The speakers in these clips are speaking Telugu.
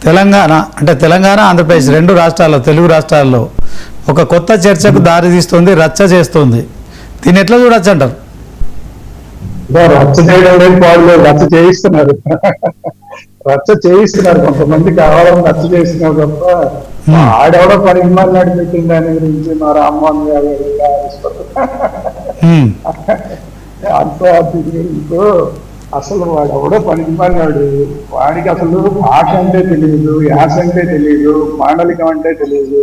తెలంగాణ అంటే తెలంగాణ ఆంధ్రప్రదేశ్ రెండు రాష్ట్రాల్లో తెలుగు రాష్ట్రాల్లో ఒక కొత్త చర్చకు దారి తీస్తుంది, రచ్చ చేస్తుంది. దీన్ని ఎట్లా చూడొచ్చు అంటారు? రచ్చ చేయడం లేదు, పాడు రచ్చ చేయిస్తున్నారు. రచ్చ చేయిస్తున్నారు, కొంతమంది కావాలని రచ్చ చేస్తున్నారు తప్ప ఆడెవడో పని ఇమ్మాలి పెట్టింది దాని గురించి మా రామ్మోహన్ గారు అంతో అసలు వాడు ఎవడో పనికిమాలినాడు. వాడికి అసలు భాష అంటే తెలియదు, యాస అంటే తెలియదు, మాండలికం అంటే తెలియదు.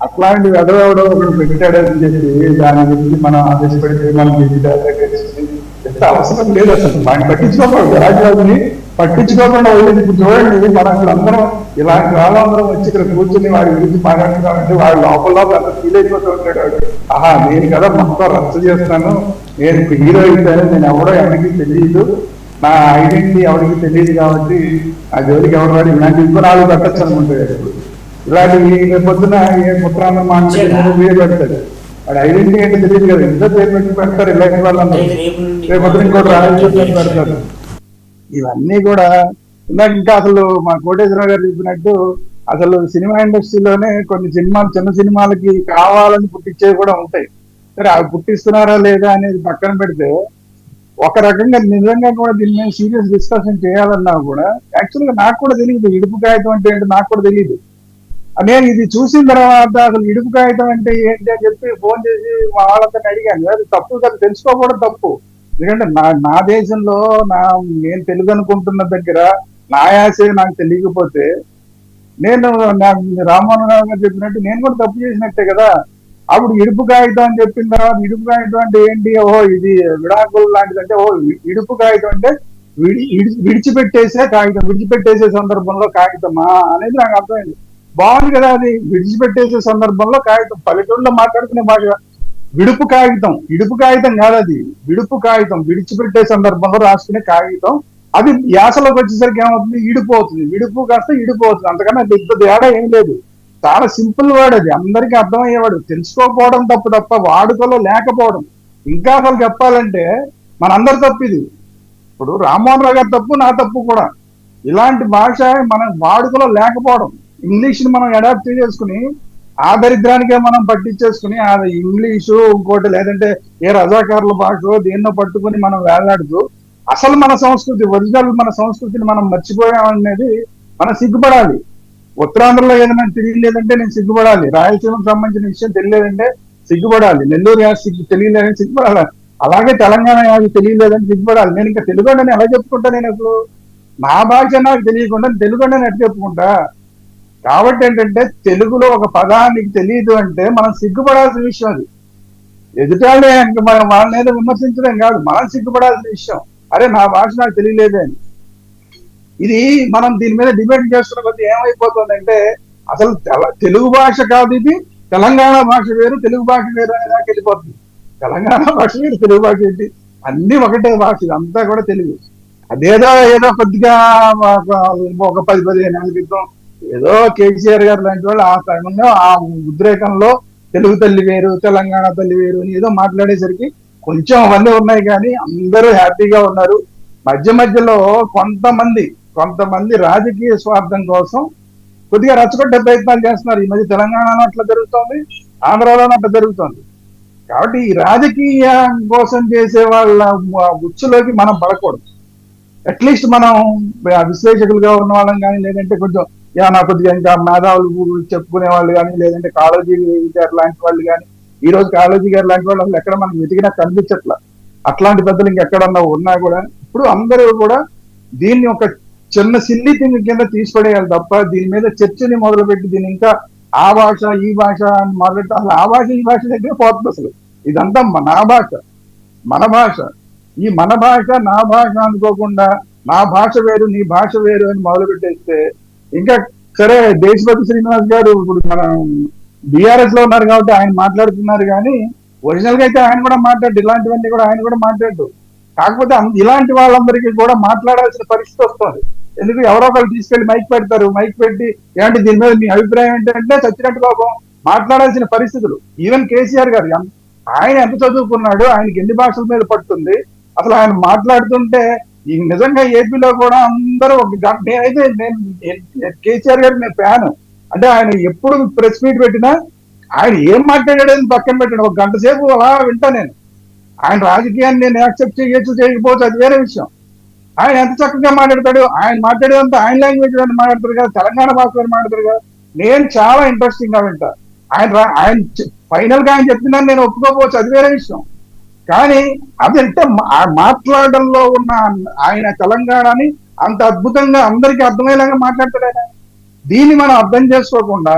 అట్లాంటి వెదవెవడో ఒకడు పెట్టాడని చెప్పి దాని గురించి మనం ఆదేశపెడితే మనం ఎంత అవసరం లేదు. అసలు వాడిని పట్టించుకోకూడదు, రాజ్యాన్ని పట్టించుకోకుండా వెళ్ళేది. చూడండి, మనం ఇక్కడ అందరం ఇలాంటి వాళ్ళందరం వచ్చి ఇక్కడ కూర్చొని వాడి గురించి మాట్లాడుతున్నామంటే వాడు లోపల అంత ఫీల్ అయిపోతూ ఉంటాడు. వాడు ఆహా నేను కదా మొత్తం రచ్చ చేస్తాను, నేను హీరో అయిపోయాను, నేను ఎవడో ఎవరికి తెలియదు, నా ఐడెంటిటీ ఎవరికి తెలియదు కాబట్టి ఆ జోలికి ఎవరు వాడు ఇలాంటి వివరాలు పెట్టచ్చు అనుకుంటాడు. ఇలాంటి పొద్దున ఏ పుత్రాన్ని మాట్లాడి వీడియో పెడతాడు. వాడు ఐడెంటిటీ అంటే తెలియదు కదా, ఎంత పేరు పెట్టి పెడతారు ఇలాంటి వాళ్ళందరూ. రేపొద్దున ఇంకోటి రాజకీయ పెడతారు. ఇవన్నీ కూడా ఇంకా అసలు మా కోటేశ్వరరావు గారు చెప్పినట్టు అసలు సినిమా ఇండస్ట్రీలోనే కొన్ని సినిమాలు చిన్న సినిమాలకి కావాలని పుట్టించేవి కూడా ఉంటాయి. సరే అవి పుట్టిస్తున్నారా లేదా అనేది పక్కన పెడితే ఒక రకంగా నిజంగా కూడా దీని మీద సీరియస్ డిస్కషన్ చేయాలన్నా కూడా యాక్చువల్గా నాకు కూడా తెలియదు ఇడుపు కాగితం అంటే ఏంటి, నాకు కూడా తెలియదు. నేను ఇది చూసిన తర్వాత అసలు ఇడుపు కాగితం అంటే ఏంటి అని చెప్పి ఫోన్ చేసి వాళ్ళంతా అడిగాను. అది తప్పు కదా, తెలుసుకోకూడదు తప్పు. ఎందుకంటే నా దేశంలో నేను తెలుగు అనుకుంటున్న దగ్గర నా యాసే నాకు తెలియకపోతే నేను రామ్మోహన్ రావు గారు చెప్పినట్టు నేను కూడా తప్పు చేసినట్టే కదా. అప్పుడు ఇడుపు కాగితం అని చెప్పిన తర్వాత ఇడుపు కాగితం అంటే ఏంటి, ఓహో ఇది విడాకులు లాంటిదంటే, ఓహో ఇడుపు కాగితం అంటే విడిచిపెట్టేసే కాగితం, విడిచిపెట్టేసే సందర్భంలో కాగితమా అనేది నాకు అర్థమైంది. బాగుంది కదా, అది విడిచిపెట్టేసే సందర్భంలో కాగితం. పల్లెటూళ్ళలో మాట్లాడుకునే భాష విడుపు కాగితం, ఇడుపు కాగితం కాదు అది, విడుపు కాగితం, విడిచిపెట్టే సందర్భంలో రాసుకునే కాగితం. అది యాసలోకి వచ్చేసరికి ఏమవుతుంది, ఇడుపు అవుతుంది. విడుపు కాస్త ఇడుపు అవుతుంది. అంతకన్నా పెద్ద తేడా ఏం లేదు. చాలా సింపుల్ వర్డ్ అది, అందరికీ అర్థమయ్యేవాడు. తెలుసుకోకపోవడం తప్పు తప్ప వాడుకలో లేకపోవడం. ఇంకా అసలు చెప్పాలంటే మనందరి తప్పు ఇది. ఇప్పుడు రామ్మోహన్ రావు గారి తప్పు, నా తప్పు కూడా. ఇలాంటి భాష మనం వాడుకలో లేకపోవడం, ఇంగ్లీష్ని మనం అడాప్ట్ చేసుకుని ఆ దరిద్రానికే మనం పట్టించేసుకుని అది ఇంగ్లీషు ఇంకోటి లేదంటే ఏ రజాకారుల భాష దేన్నో పట్టుకుని మనం వేలాడుతూ అసలు మన సంస్కృతి, ఒరిజినల్ మన సంస్కృతిని మనం మర్చిపోయామనేది మనం సిగ్గుపడాలి. ఉత్తరాంధ్రలో ఏదైనా తెలియలేదంటే నేను సిగ్గుపడాలి, రాయలసీమకు సంబంధించిన విషయం తెలియలేదంటే సిగ్గుపడాలి, నెల్లూరు యాస తెలియలేదని సిగ్గుపడాలి, అలాగే తెలంగాణ యాస తెలియలేదని సిగ్గుపడాలి. నేను ఇంకా తెలుగు అని ఎలా చెప్పుకుంటా? నేను అసలు నా భాష నాకు తెలియకుండా తెలుగు అని ఎట్లా చెప్పుకుంటా? కాబట్టి ఏంటంటే తెలుగులో ఒక పదానికి తెలియదు అంటే మనం సిగ్గుపడాల్సిన విషయం. అది ఎదుటాడే మనం వాళ్ళని ఏదో విమర్శించడం కాదు, మనం సిగ్గుపడాల్సిన విషయం. అరే నా భాష నాకు తెలియలేదే అని. ఇది మనం దీని మీద డిబేట్ చేస్తున్న కొద్ది ఏమైపోతుందంటే అసలు తెలుగు భాష కాదు ఇది, తెలంగాణ భాష వేరు తెలుగు భాష వేరు అనే దాకా వెళ్ళిపోతుంది. తెలంగాణ భాష వేరు తెలుగు భాష ఏంటి, అన్ని ఒకటే భాష, ఇదంతా కూడా తెలుగు. ఏదో కొద్దిగా ఒక 10-15 ఏళ్ళ క్రితం ఏదో కేసీఆర్ గారు లాంటి వాళ్ళు ఆ సమయంలో ఆ ఉద్రేకంలో తెలుగు తల్లి వేరు తెలంగాణ తల్లి వేరు అని ఏదో మాట్లాడేసరికి కొంచెం అవన్నీ ఉన్నాయి, కానీ అందరూ హ్యాపీగా ఉన్నారు. మధ్యలో కొంతమంది రాజకీయ స్వార్థం కోసం కొద్దిగా రచ్చగొట్టే ప్రయత్నాలు చేస్తున్నారు. ఈ మధ్య తెలంగాణలో అట్లా జరుగుతోంది, ఆంధ్రాలోనూ అట్లా జరుగుతోంది. కాబట్టి ఈ రాజకీయం కోసం చేసే వాళ్ళ ఉచ్చులోకి మనం పడకూడదు. అట్లీస్ట్ మనం విశ్లేషకులుగా ఉన్న వాళ్ళం కానీ, లేదంటే కొంచెం ఏమన్నా కొద్దిగా ఇంకా మేధావులు చెప్పుకునే వాళ్ళు కానీ, లేదంటే కాళోజీ గారు లాంటి వాళ్ళు కానీ, ఈ రోజు కాళోజీ గారు లాంటి వాళ్ళు అసలు ఎక్కడ మనం వెతికినా కనిపించట్లా. అట్లాంటి పెద్దలు ఇంకెక్కడన్నా ఉన్నా కూడా ఇప్పుడు అందరూ కూడా దీన్ని ఒక చిన్న సిల్లీ థింగ్ కింద తీసిపడేయాలి తప్ప దీని మీద చర్చని మొదలుపెట్టి దీన్ని ఇంకా ఆ భాష ఈ భాష అని మొదలెట్టి అసలు ఆ భాష ఈ భాష దగ్గర పోతుంది. అసలు ఇదంతా నా భాష, మన భాష, ఈ మన భాష నా భాష అనుకోకుండా నా భాష వేరు నీ భాష వేరు అని మొదలు పెట్టేస్తే ఇంకా సరే. దేశపతి శ్రీనివాస్ గారు ఇప్పుడు మన బీఆర్ఎస్ లో ఉన్నారు కాబట్టి ఆయన మాట్లాడుతున్నారు, కానీ ఒరిజినల్ గా అయితే ఆయన కూడా మాట్లాడు, ఇలాంటివన్నీ కూడా ఆయన కూడా మాట్లాడు. కాకపోతే ఇలాంటి వాళ్ళందరికీ కూడా మాట్లాడాల్సిన పరిస్థితి వస్తుంది. ఎందుకు ఎవరో ఒకరు తీసుకెళ్లి మైక్ పెడతారు, మైక్ పెట్టి ఏంటి దీని మీద మీ అభిప్రాయం ఏంటంటే చచ్చినట్టు పాపం మాట్లాడాల్సిన పరిస్థితులు. ఈవెన్ కేసీఆర్ గారు ఆయన ఎంత చదువుకున్నాడు, ఆయనకి ఎన్ని భాషల మీద పడుతుంది, అసలు ఆయన మాట్లాడుతుంటే ఈ నిజంగా ఏపీలో కూడా అందరూ ఒక గంట నేను కేసీఆర్ గారికి నేను ఫ్యాన్. అంటే ఆయన ఎప్పుడు ప్రెస్ మీట్ పెట్టినా ఆయన ఏం మాట్లాడాడని పక్కన పెట్టాడు, ఒక గంట సేపు అలా వింటా నేను. ఆయన రాజకీయాన్ని నేను యాక్సెప్ట్ చేయొచ్చు చేయకపోవచ్చు, అది వేరే విషయం. ఆయన ఎంత చక్కగా మాట్లాడతాడు, ఆయన మాట్లాడేదంతా ఆయన లాంగ్వేజ్ లో మాట్లాడతారు కదా, తెలంగాణ భాషలో మాట్లాడతారు కదా. నేను చాలా ఇంట్రెస్టింగ్ గా వింటా. ఆయన ఫైనల్ గా ఆయన చెప్పినా నేను ఒప్పుకోకపోవచ్చు, అది వేరే విషయం. కానీ అదంటే మాట్లాడడంలో ఉన్న ఆయన తెలంగాణని అంత అద్భుతంగా అందరికీ అర్థమయ్యేలాగా మాట్లాడతాడు ఆయన. దీన్ని మనం అర్థం చేసుకోకుండా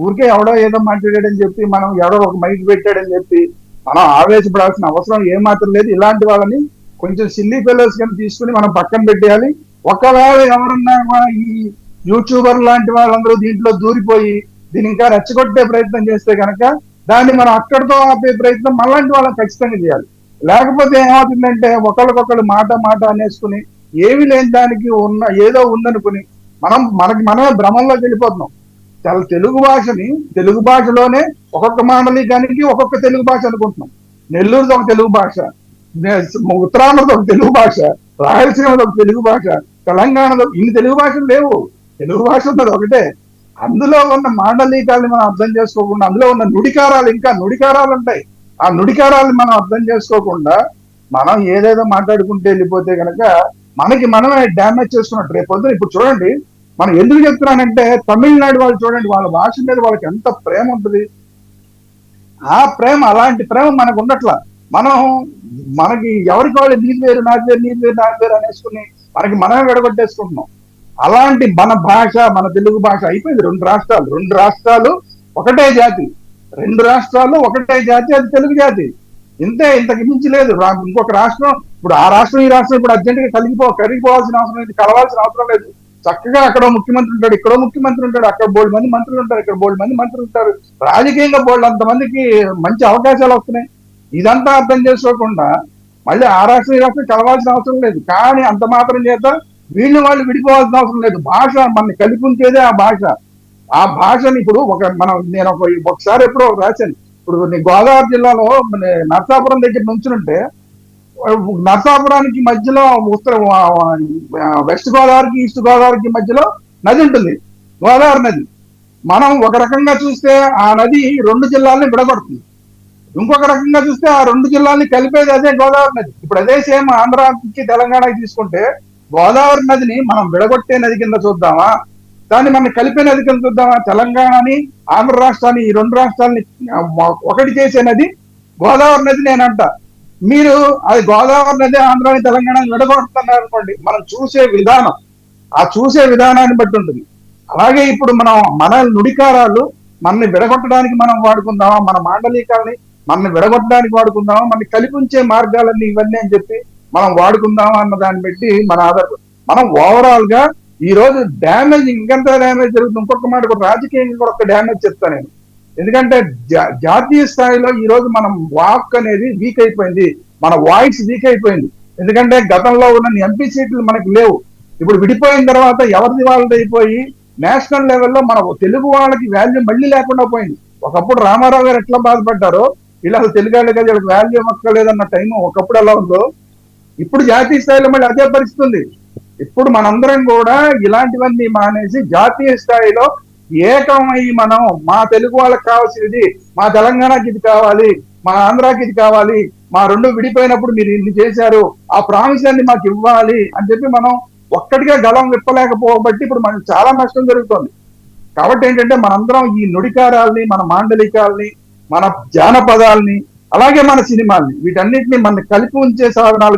ఊరికే ఎవడో ఏదో మాట్లాడాడని చెప్పి, మనం ఎవడో ఒక మైక్ పెట్టాడని చెప్పి మనం ఆవేశపడాల్సిన అవసరం ఏమాత్రం లేదు. ఇలాంటి వాళ్ళని కొంచెం సిల్లీ ఫెలోస్ కింద తీసుకుని మనం పక్కన పెట్టేయాలి. ఒకవేళ ఎవరన్నా ఈ యూట్యూబర్ లాంటి వాళ్ళందరూ దీంట్లో దూరిపోయి దీన్ని ఇంకా రెచ్చగొట్టే ప్రయత్నం చేస్తే కనుక దాన్ని మనం అక్కడితో ఆపే ప్రయత్నం మనలాంటి వాళ్ళని ఖచ్చితంగా చేయాలి. లేకపోతే ఏమవుతుందంటే ఒకళ్ళకొకళ్ళు మాట అనేసుకుని ఏమీ లేని దానికి ఏదో ఉందనుకుని మనమే భ్రమంలోకి వెళ్ళిపోతున్నాం. తెలుగు భాషలోనే ఒక్కొక్క మాండలికానికి ఒక్కొక్క తెలుగు భాష అనుకుంటున్నాం. నెల్లూరుది ఒక తెలుగు భాష, ఉత్తరాంధ్రది ఒక తెలుగు భాష, రాయలసీమది ఒక తెలుగు భాష, తెలంగాణలో ఇన్ని తెలుగు భాషలు లేవు. తెలుగు భాష ఉన్నది ఒకటే. అందులో ఉన్న మాండలికాలని మనం అర్థం చేసుకోకుండా, అందులో ఉన్న నుడికారాలు ఉంటాయి. ఆ నుడికారాలను మనం అర్థం చేసుకోకుండా మనం ఏదేదో మాట్లాడుకుంటూ వెళ్ళిపోతే కనుక మనమే డ్యామేజ్ చేసుకున్నట్టు. రేపు పొద్దున ఇప్పుడు చూడండి, మనం ఎందుకు చెప్తున్నానంటే తమిళనాడు వాళ్ళు చూడండి, వాళ్ళ భాష మీద వాళ్ళకి ఎంత ప్రేమ ఉంటుంది. ఆ ప్రేమ, అలాంటి ప్రేమ మనకు ఉండట్లా. మనకి ఎవరికి వాళ్ళు నీది వేరు నాకు వేరు అనేసుకుని మనమే విడగొట్టేసుకుంటున్నాం. అలాంటి మన భాష, మన తెలుగు భాష అయిపోయింది. రెండు రాష్ట్రాలు ఒకటే జాతి, అది తెలుగు జాతి. ఇంతకు మించి లేదు. ఇంకొక రాష్ట్రం, ఇప్పుడు ఆ రాష్ట్రం ఈ రాష్ట్రం ఇప్పుడు అర్జెంటుగా కరిగిపోవాల్సిన అవసరం లేదు, కలవాల్సిన అవసరం లేదు. చక్కగా అక్కడ ముఖ్యమంత్రి ఉంటాడు, ఇక్కడో ముఖ్యమంత్రి ఉంటాడు, అక్కడ బోల్డ్ మంది మంత్రులు ఉంటారు, ఇక్కడ బోల్డ్ మంది మంత్రులు ఉంటారు. రాజకీయంగా బోల్డ్ అంతమందికి మంచి అవకాశాలు వస్తున్నాయి. ఇదంతా అర్థం చేసుకోకుండా మళ్ళీ ఆ రాష్ట్రం ఈ రాష్ట్రం కలవాల్సిన అవసరం లేదు. కానీ అంత మాత్రం చేత వాళ్ళు విడిపోవాల్సిన అవసరం లేదు. భాష మనల్ని కలిపి ఉంచేదే ఆ భాష. ఆ భాషని ఇప్పుడు నేను ఒకసారి ఎప్పుడో రాశాను. ఇప్పుడు గోదావరి జిల్లాలో నర్సాపురం దగ్గర నుంచుంటే నర్సాపురానికి మధ్యలో వెస్ట్ గోదావరికి ఈస్ట్ గోదావరికి మధ్యలో నది ఉంటుంది, గోదావరి నది. మనం ఒక రకంగా చూస్తే ఆ నది రెండు జిల్లాలని విడగొడుతుంది, ఇంకొక రకంగా చూస్తే ఆ రెండు జిల్లాలని కలిపేది అదే గోదావరి నది. ఇప్పుడు అదే సేమ్ ఆంధ్రాకి తెలంగాణకి తీసుకుంటే గోదావరి నదిని మనం విడగొట్టే నది కింద చూద్దామా, దాన్ని మనం కలిపే నది కింద చూద్దామా? తెలంగాణని ఆంధ్ర రాష్ట్రాన్ని, ఈ రెండు రాష్ట్రాలని ఒకటి చేసే నది గోదావరి నది నేనంట. మీరు అది గోదావరి నది ఆంధ్రాని తెలంగాణని విడగొడుతున్నారు అనుకోండి, మనం చూసే విధానాన్ని బట్టి ఉంటుంది. అలాగే ఇప్పుడు మన నుడికారాలు మనల్ని విడగొట్టడానికి మనం వాడుకుందామా, మన మాండలికాలని మనల్ని విడగొట్టడానికి వాడుకుందామా, మనల్ని కలిపి ఉంచే మార్గాలన్నీ ఇవన్నీ అని చెప్పి మనం వాడుకుందామా అన్న దాన్ని బట్టి మనం ఓవరాల్ గా ఈ రోజు డ్యామేజ్, ఇంకెంత డ్యామేజ్ జరుగుతుంది. ఇంకొక మాట కూడా, రాజకీయంగా కూడా ఒక డ్యామేజ్ చెప్తాను నేను. ఎందుకంటే జాతీయ స్థాయిలో ఈ రోజు మనం వాక్ అనేది వీక్ అయిపోయింది, మన వాయిస్ వీక్ అయిపోయింది. ఎందుకంటే గతంలో ఉన్న ఎంపీ సీట్లు మనకు లేవు. ఇప్పుడు విడిపోయిన తర్వాత ఎవరిది వాళ్ళది అయిపోయి నేషనల్ లెవెల్లో మన తెలుగు వాళ్ళకి వాల్యూ మళ్ళీ లేకుండా పోయింది. ఒకప్పుడు రామారావు గారు ఎట్లా బాధపడ్డారో, ఇలా తెలుగు వాళ్ళకి వీళ్ళకి వాల్యూ ఇవ్వక్కర్లేదన్న టైం ఒకప్పుడు ఎలా ఉందో, ఇప్పుడు జాతీయ స్థాయిలో మళ్ళీ అదే పరిస్థితి ఉంది. ఇప్పుడు మనందరం కూడా ఇలాంటివన్నీ మానేసి జాతీయ స్థాయిలో ఏకమై మనం మా తెలుగు వాళ్ళకి కావాల్సినది, మా తెలంగాణకి ఇది కావాలి, మా ఆంధ్రాకి ఇది కావాలి, మా రెండు విడిపోయినప్పుడు మీరు ఇన్ని చేశారు, ఆ ప్రామిస్ అన్ని మాకు ఇవ్వాలి అని చెప్పి మనం ఒక్కటిగా గలం విప్పలేకపోబట్టి ఇప్పుడు మనకు చాలా నష్టం జరుగుతుంది. కాబట్టి ఏంటంటే మనందరం ఈ నుడికారాల్ని, మన మాండలికాల్ని, మన జానపదాల్ని, అలాగే మన సినిమాల్ని, వీటన్నిటిని మన కలిపి ఉంచే సాధనాలుగా